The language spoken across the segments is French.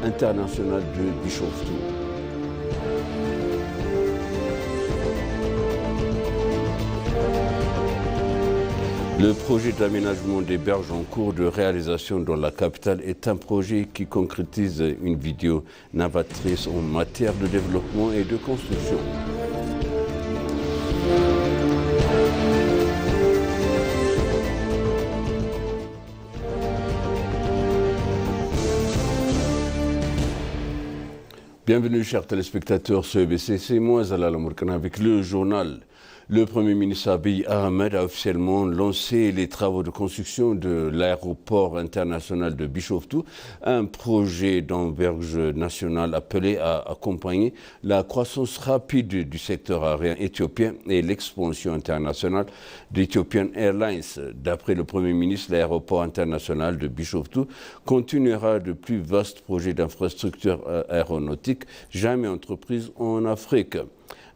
international de Bishoftu. Le projet d'aménagement des berges en cours de réalisation dans la capitale est un projet qui concrétise une vidéo novatrice en matière de développement et de construction. Bienvenue chers téléspectateurs sur EBC, c'est moi Zalal Amourkana avec le journal. Le Premier ministre Abiy Ahmed a officiellement lancé les travaux de construction de l'aéroport international de Bishoftu, un projet d'envergure nationale appelé à accompagner la croissance rapide du secteur aérien éthiopien et l'expansion internationale d'Ethiopian Airlines. D'après le Premier ministre, l'aéroport international de Bishoftu continuera de plus vastes projets d'infrastructures aéronautiques jamais entreprises en Afrique.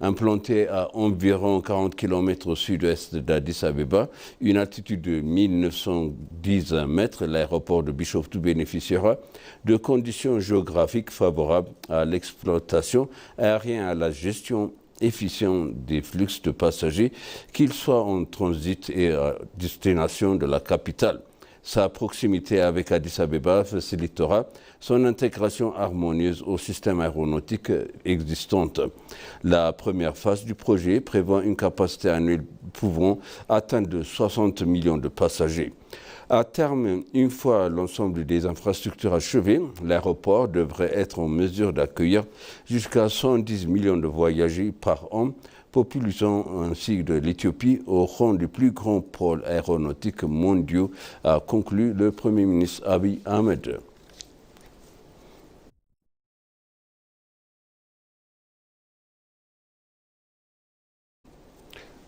Implanté à environ 40 km au sud-est d'Addis Abeba, une altitude de 1910 mètres, l'aéroport de Bishoftu bénéficiera de conditions géographiques favorables à l'exploitation aérienne et à la gestion efficiente des flux de passagers, qu'ils soient en transit et à destination de la capitale. Sa proximité avec Addis Abeba facilitera son intégration harmonieuse au système aéronautique existant. La première phase du projet prévoit une capacité annuelle pouvant atteindre de 60 millions de passagers. À terme, une fois l'ensemble des infrastructures achevées, l'aéroport devrait être en mesure d'accueillir jusqu'à 110 millions de voyageurs par an, popularisant ainsi de l'Éthiopie au rang du plus grand pôle aéronautique mondial, a conclu le Premier ministre Abiy Ahmed.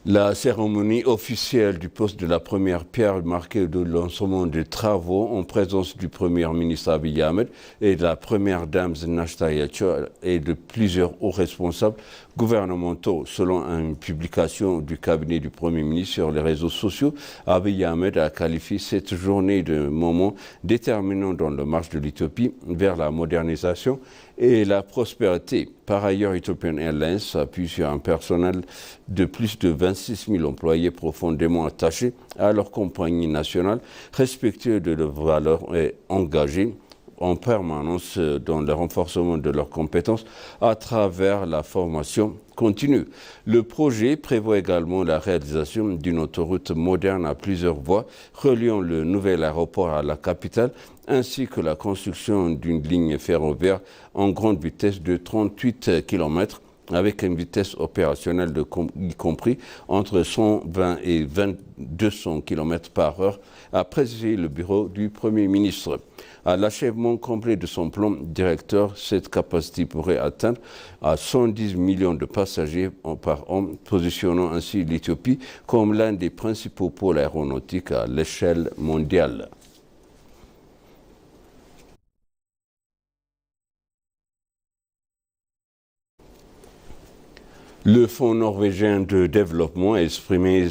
La cérémonie officielle du poste de la première pierre marquée de lancement des travaux en présence du Premier ministre Abiy Ahmed et de la Première dame Zinashta Yacho et de plusieurs hauts responsables gouvernementaux. Selon une publication du cabinet du Premier ministre sur les réseaux sociaux, Abiy Ahmed a qualifié cette journée de moment déterminant dans la marche de l'Éthiopie vers la modernisation et la prospérité. Par ailleurs, Ethiopian Airlines s'appuie sur un personnel de plus de 26 000 employés profondément attachés à leur compagnie nationale, respectueux de leurs valeurs et engagés en permanence dans le renforcement de leurs compétences à travers la formation continue. Le projet prévoit également la réalisation d'une autoroute moderne à plusieurs voies reliant le nouvel aéroport à la capitale, ainsi que la construction d'une ligne ferroviaire en grande vitesse de 38 km avec une vitesse opérationnelle y compris entre 120 et 200 km par heure, a précisé le bureau du Premier ministre. À l'achèvement complet de son plan directeur, cette capacité pourrait atteindre à 110 millions de passagers par an, positionnant ainsi l'Éthiopie comme l'un des principaux pôles aéronautiques à l'échelle mondiale. Le Fonds norvégien de développement a exprimé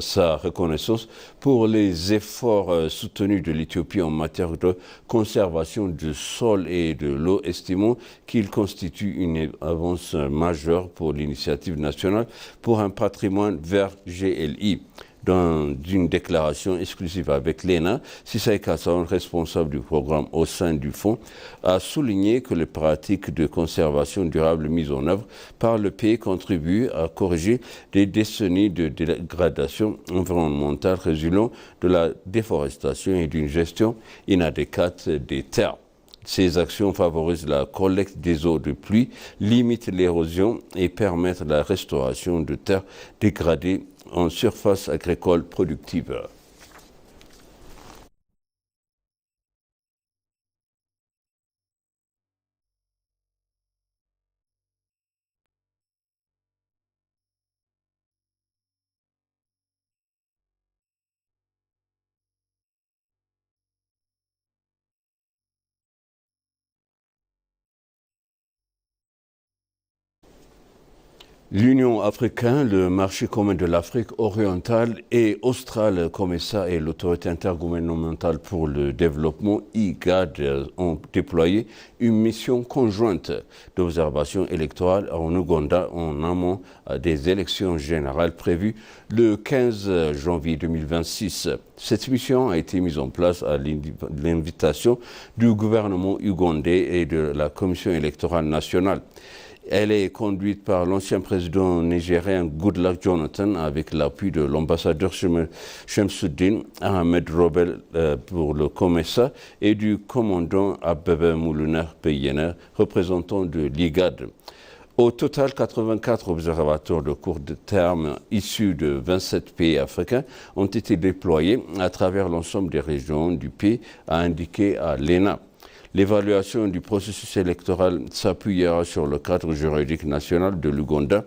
sa reconnaissance pour les efforts soutenus de l'Éthiopie en matière de conservation du sol et de l'eau, estimant qu'il constitue une avance majeure pour l'initiative nationale pour un patrimoine vert GLI. Dans une déclaration exclusive avec l'ENA, Sisay Kassaon, responsable du programme au sein du fonds, a souligné que les pratiques de conservation durable mises en œuvre par le pays contribuent à corriger des décennies de dégradation environnementale résultant de la déforestation et d'une gestion inadéquate des terres. Ces actions favorisent la collecte des eaux de pluie, limitent l'érosion et permettent la restauration de terres dégradées en surface agricole productive. L'Union africaine, le marché commun de l'Afrique orientale et australe, COMESA et l'autorité intergouvernementale pour le développement, IGAD, ont déployé une mission conjointe d'observation électorale en Ouganda en amont des élections générales prévues le 15 janvier 2026. Cette mission a été mise en place à l'invitation du gouvernement ougandais et de la Commission électorale nationale. Elle est conduite par l'ancien président nigérien Goodluck Jonathan avec l'appui de l'ambassadeur Shamsuddin Ahmed Robel pour le COMESA et du commandant Abebe Mouluner Beyener, représentant de l'IGAD. Au total, 84 observateurs de court terme issus de 27 pays africains ont été déployés à travers l'ensemble des régions du pays, a indiqué à l'ENA. L'évaluation du processus électoral s'appuiera sur le cadre juridique national de l'Ouganda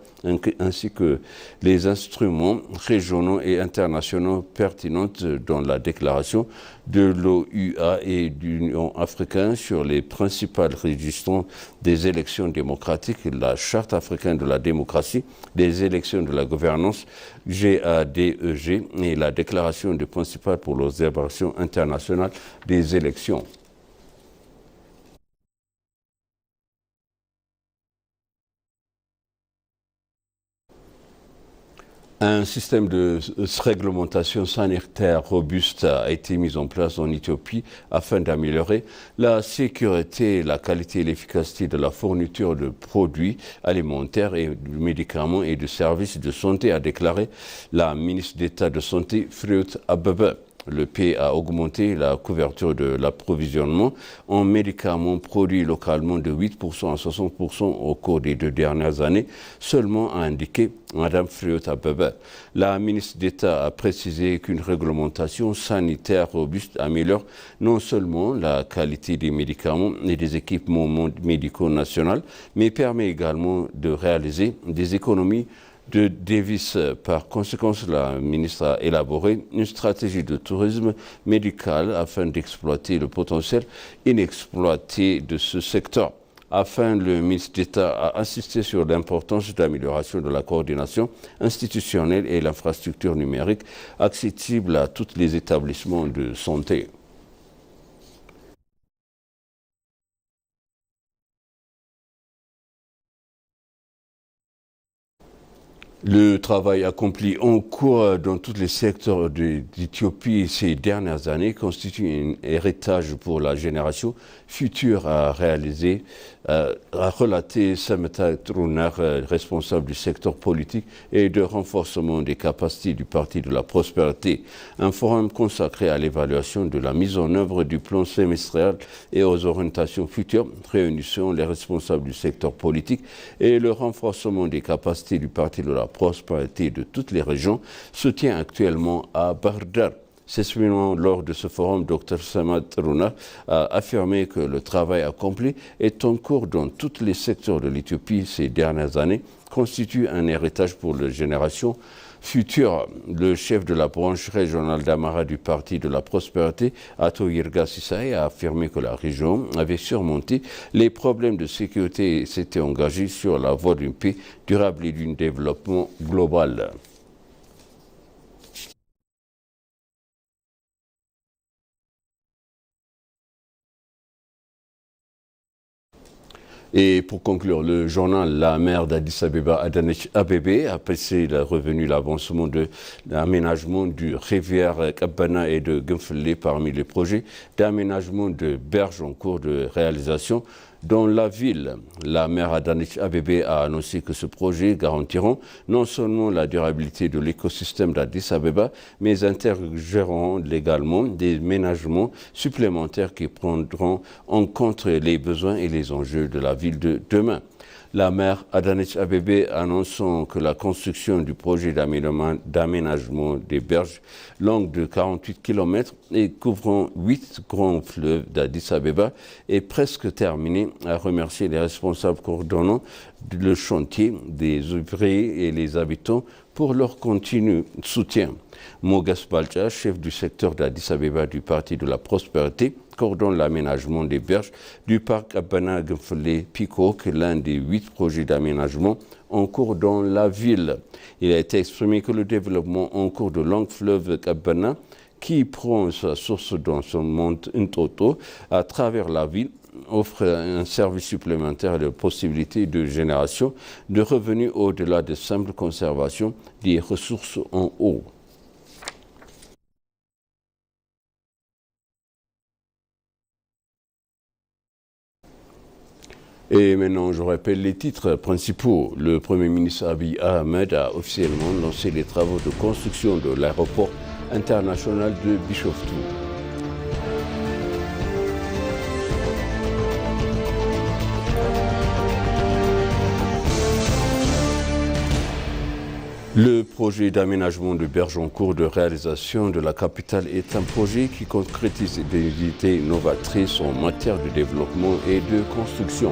ainsi que les instruments régionaux et internationaux pertinents dans la déclaration de l'OUA et de l'Union africaine sur les principales registrants des élections démocratiques, la Charte africaine de la démocratie, des élections de la gouvernance, GADEG, et la déclaration des principales pour l'observation internationale des élections. Un système de réglementation sanitaire robuste a été mis en place en Éthiopie afin d'améliorer la sécurité, la qualité et l'efficacité de la fourniture de produits alimentaires et de médicaments et de services de santé, a déclaré la ministre d'État de Santé, Fruit Abebe. Le pays a augmenté la couverture de l'approvisionnement en médicaments produits localement de 8% à 60% au cours des 2 dernières années, seulement, a indiqué Mme Fruit Abebe. La ministre d'État a précisé qu'une réglementation sanitaire robuste améliore non seulement la qualité des médicaments et des équipements médicaux nationaux, mais permet également de réaliser des économies de devises. Par conséquent, la ministre a élaboré une stratégie de tourisme médical afin d'exploiter le potentiel inexploité de ce secteur. Le ministre d'État a insisté sur l'importance d'amélioration de la coordination institutionnelle et l'infrastructure numérique accessible à tous les établissements de santé. Le travail accompli en cours dans tous les secteurs d'Éthiopie ces dernières années constitue un héritage pour la génération future, a relaté Sameta Trunar, responsable du secteur politique et de renforcement des capacités du Parti de la Prospérité. Un forum consacré à l'évaluation de la mise en œuvre du plan semestriel et aux orientations futures, réunissant les responsables du secteur politique et le renforcement des capacités du Parti de la Prospérité de toutes les régions, se tient actuellement à Bardar. S'exprimant lors de ce forum, Dr Samad Rouna a affirmé que le travail accompli est en cours dans tous les secteurs de l'Éthiopie ces dernières années, constitue un héritage pour les générations futures. Le chef de la branche régionale d'Amara du Parti de la Prospérité, Ato Yirga Sissaï, a affirmé que la région avait surmonté les problèmes de sécurité et s'était engagée sur la voie d'une paix durable et d'un développement global. Et pour conclure, le journal La maire d'Addis Abeba, Adanesh Abebe, a passé la revenu l'avancement de l'aménagement du rivière Kabana et de Gunfele parmi les projets d'aménagement de berges en cours de réalisation dans la ville. La maire Adanesh Abebe a annoncé que ce projet garantiront non seulement la durabilité de l'écosystème d'Addis Abeba, mais intégrer également des ménagements supplémentaires qui prendront en compte les besoins et les enjeux de la ville de demain. La maire Adanesh Abebe annonçant que la construction du projet d'aménagement des berges longues de 48 km et couvrant 8 grands fleuves d'Addis Abeba est presque terminée, a remercié les responsables coordonnant le chantier, des ouvriers et les habitants pour leur continu soutien. Mogas Balcha, chef du secteur d'Addis Abeba du Parti de la Prospérité, coordonne l'aménagement des berges du parc Abana Gmfele Pikok, l'un des 8 projets d'aménagement en cours dans la ville. Il a été exprimé que le développement en cours de longue fleuve Abana, qui prend sa source dans son mont Ntoto à travers la ville, offre un service supplémentaire et de possibilités de génération de revenus au-delà de simple conservation des ressources en eau. Et maintenant, je rappelle les titres principaux. Le Premier ministre Abiy Ahmed a officiellement lancé les travaux de construction de l'aéroport international de Bishoftu. Le projet d'aménagement de berges en cours de réalisation de la capitale est un projet qui concrétise des idées novatrices en matière de développement et de construction.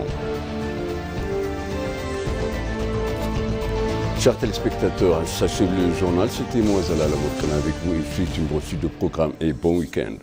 Chers téléspectateurs, sachez le journal, c'était moi Zala Lamorkana avec vous et suite une reçue de programme et bon week-end.